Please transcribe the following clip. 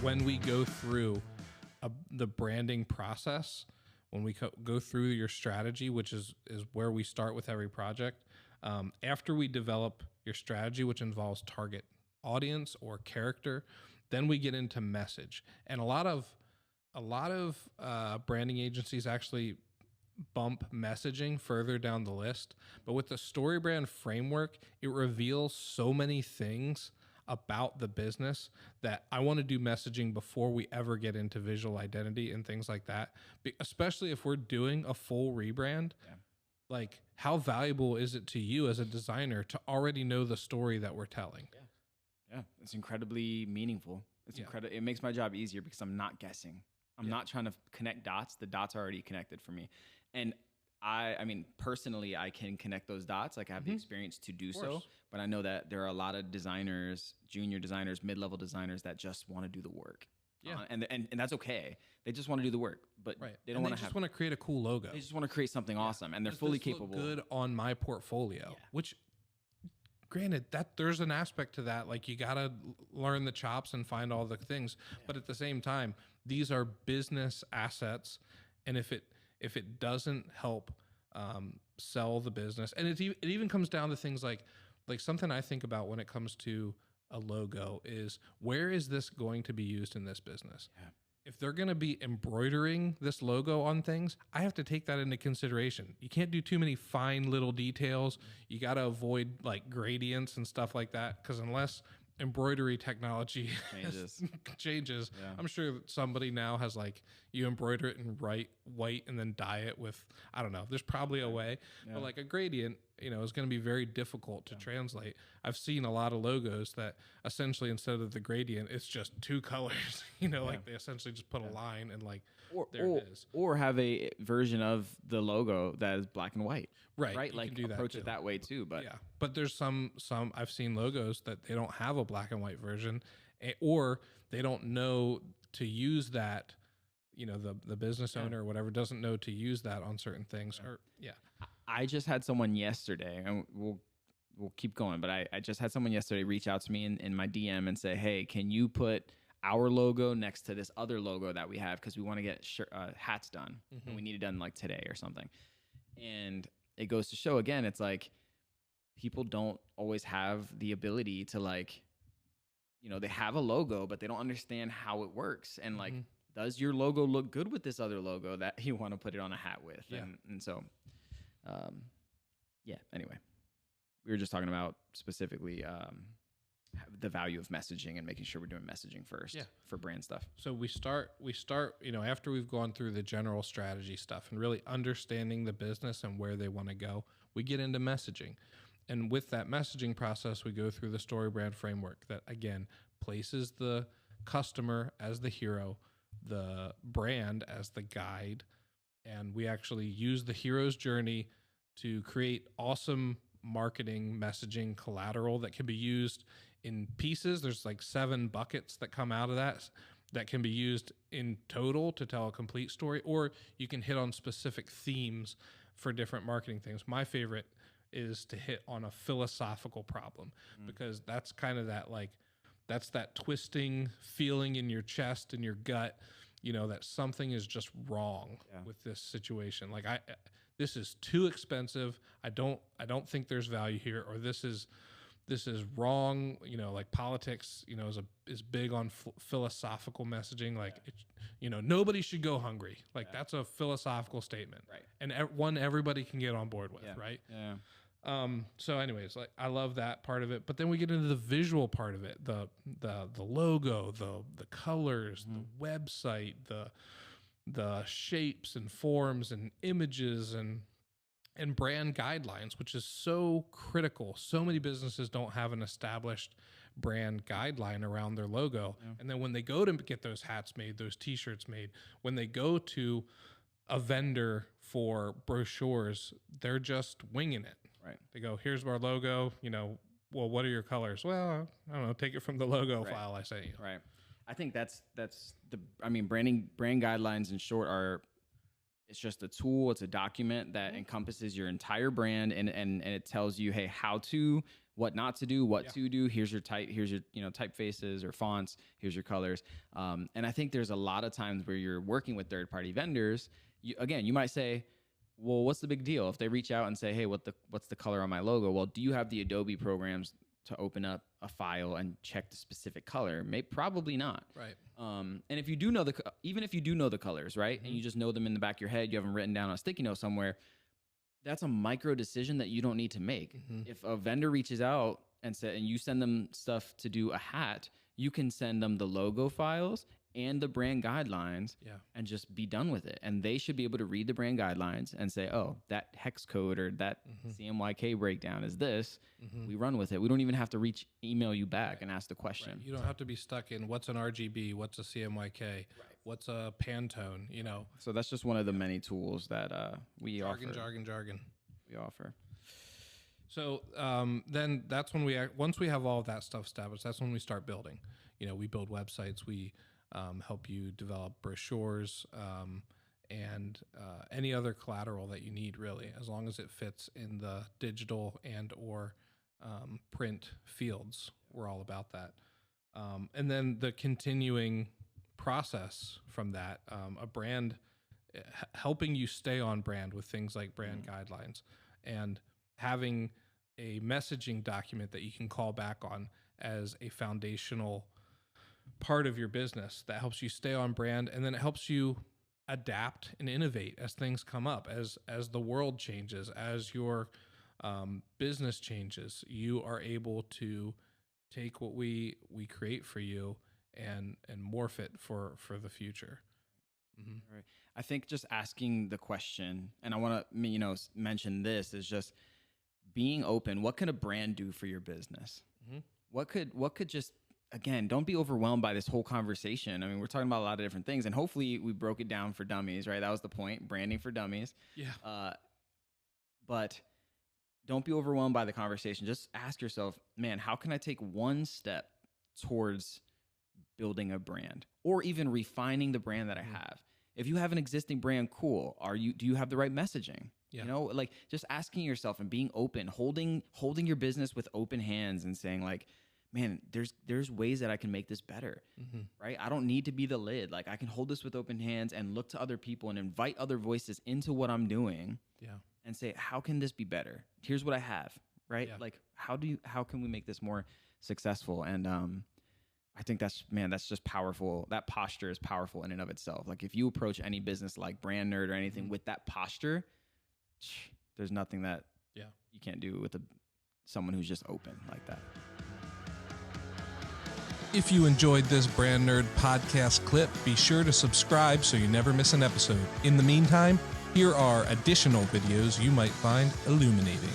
when we go through the branding process, when we go through your strategy, which is where we start with every project, after we develop your strategy, which involves target audience or character, then we get into message. And a lot of branding agencies actually bump messaging further down the list. But with the story brand framework, it reveals so many things about the business that I want to do messaging before we ever get into visual identity and things like that. Especially if we're doing a full rebrand. Yeah. Like, how valuable is it to you as a designer to already know the story that we're telling? Yeah, it's incredibly meaningful. It's incredible. It makes my job easier because I'm not guessing. I'm not trying to connect dots. The dots are already connected for me. And I mean, personally, I can connect those dots. Like, I have the experience to do so, but I know that there are a lot of designers, junior designers, mid-level designers that just want to do the work. Yeah. And that's okay. They just want to do the work, but they don't want to want to create a cool logo. They just want to create something awesome, and they're fully capable. Look good on my portfolio, which, granted, that there's an aspect to that. Like, you got to learn the chops and find all the things, but at the same time, these are business assets. And if it doesn't help sell the business, and it even comes down to things like something I think about when it comes to a logo is, where is this going to be used in this business? Yeah. If they're going to be embroidering this logo on things, I have to take that into consideration. You can't do too many fine little details. You got to avoid like gradients and stuff like that, because unless embroidery technology changes. Yeah. I'm sure somebody now has, like, you embroider it in white and then dye it with, I don't know, there's probably a way, but like a gradient, is going to be very difficult to translate. I've seen a lot of logos that essentially, instead of the gradient, it's just two colors, like they essentially just put a line and there it is. Or have a version of the logo that is black and white. Right. Like, approach it that way too. But but there's some I've seen logos that they don't have a black and white version, or they don't know to use that. The business owner or whatever doesn't know to use that on certain things. I just had someone yesterday, and we'll keep going, but I just had someone yesterday reach out to me in my DM and say, hey, can you put our logo next to this other logo that we have, because we want to get hats done, and we need it done like today or something. And it goes to show, again, it's like, people don't always have the ability to, like, they have a logo, but they don't understand how it works. And like, does your logo look good with this other logo that you want to put it on a hat with? Yeah. And so, anyway, we were just talking about specifically the value of messaging and making sure we're doing messaging first for brand stuff. So we start, after we've gone through the general strategy stuff and really understanding the business and where they want to go, we get into messaging. And with that messaging process, we go through the story brand framework that, again, places the customer as the hero, the brand as the guide, and we actually use the hero's journey to create awesome marketing, messaging, collateral that can be used in pieces. There's like 7 buckets that come out of that can be used in total to tell a complete story, or you can hit on specific themes for different marketing things. My favorite is to hit on a philosophical problem, because that's kind of that, like, that's that twisting feeling in your chest and your gut, that something is just wrong with this situation. Like, this is too expensive. I don't think there's value here, or this is wrong. Like, politics, is big on philosophical messaging. Like, nobody should go hungry. Like, that's a philosophical statement, right? And one everybody can get on board with, right? Yeah. So anyways, like, I love that part of it, but then we get into the visual part of it, the logo, the colors, the website, the shapes and forms and images and brand guidelines, which is so critical. So many businesses don't have an established brand guideline around their logo. Yeah. And then when they go to get those hats made, those t-shirts made, when they go to a vendor for brochures, they're just winging it. Right. They go, here's our logo, well, what are your colors? Well, I don't know, take it from the logo file I sent you. Right. I think that's brand guidelines, in short, it's just a tool. It's a document that encompasses your entire brand, and it tells you, hey, how to what not to do, what Yeah. to do. Here's your typefaces or fonts. Here's your colors. And I think there's a lot of times where you're working with third-party vendors. You might say, well, what's the big deal if they reach out and say, hey, what's the color on my logo? Well, do you have the Adobe programs to open up a file and check the specific color? Probably not. Right. And if you do know even if you do know the colors, right, and you just know them in the back of your head, you have them written down on a sticky note somewhere, that's a micro decision that you don't need to make. If a vendor reaches out and you send them stuff to do a hat, you can send them the logo files and the brand guidelines and just be done with it. And they should be able to read the brand guidelines and say, oh, that hex code or that CMYK breakdown is this. We run with it. We don't even have to email you back and ask the question. Right. You don't have to be stuck in what's an RGB, what's a CMYK, what's a Pantone, So that's just one of the many tools that we offer. Jargon. We offer. So then that's when once we have all of that stuff established, that's when we start building. We build websites, we help you develop brochures and any other collateral that you need, really, as long as it fits in the digital and or print fields. We're all about that. And then the continuing process from that, a brand, helping you stay on brand with things like brand guidelines and having a messaging document that you can call back on as a foundational part of your business that helps you stay on brand, and then it helps you adapt and innovate as things come up, as the world changes, as your business changes. You are able to take what we create for you and morph it for the future. Right. I think just asking the question, and I want to mention this, is just being open. What can a brand do for your business? What could just, again, don't be overwhelmed by this whole conversation. I mean, we're talking about a lot of different things, and hopefully we broke it down for dummies, right? That was the point, branding for dummies. Yeah. But don't be overwhelmed by the conversation. Just ask yourself, man, how can I take one step towards building a brand or even refining the brand that I have? If you have an existing brand, cool. Do you have the right messaging? Yeah. Like just asking yourself and being open, holding your business with open hands and saying like, man, there's ways that I can make this better, right? I don't need to be the lid. Like I can hold this with open hands and look to other people and invite other voices into what I'm doing. Yeah. And say, how can this be better? Here's what I have, right? Yeah. Like how can we make this more successful? And I think that's just powerful. That posture is powerful in and of itself. Like if you approach any business like Brand Nerd or anything with that posture, there's nothing that you can't do with someone who's just open like that. If you enjoyed this Brand Nerd podcast clip, be sure to subscribe so you never miss an episode. In the meantime, here are additional videos you might find illuminating.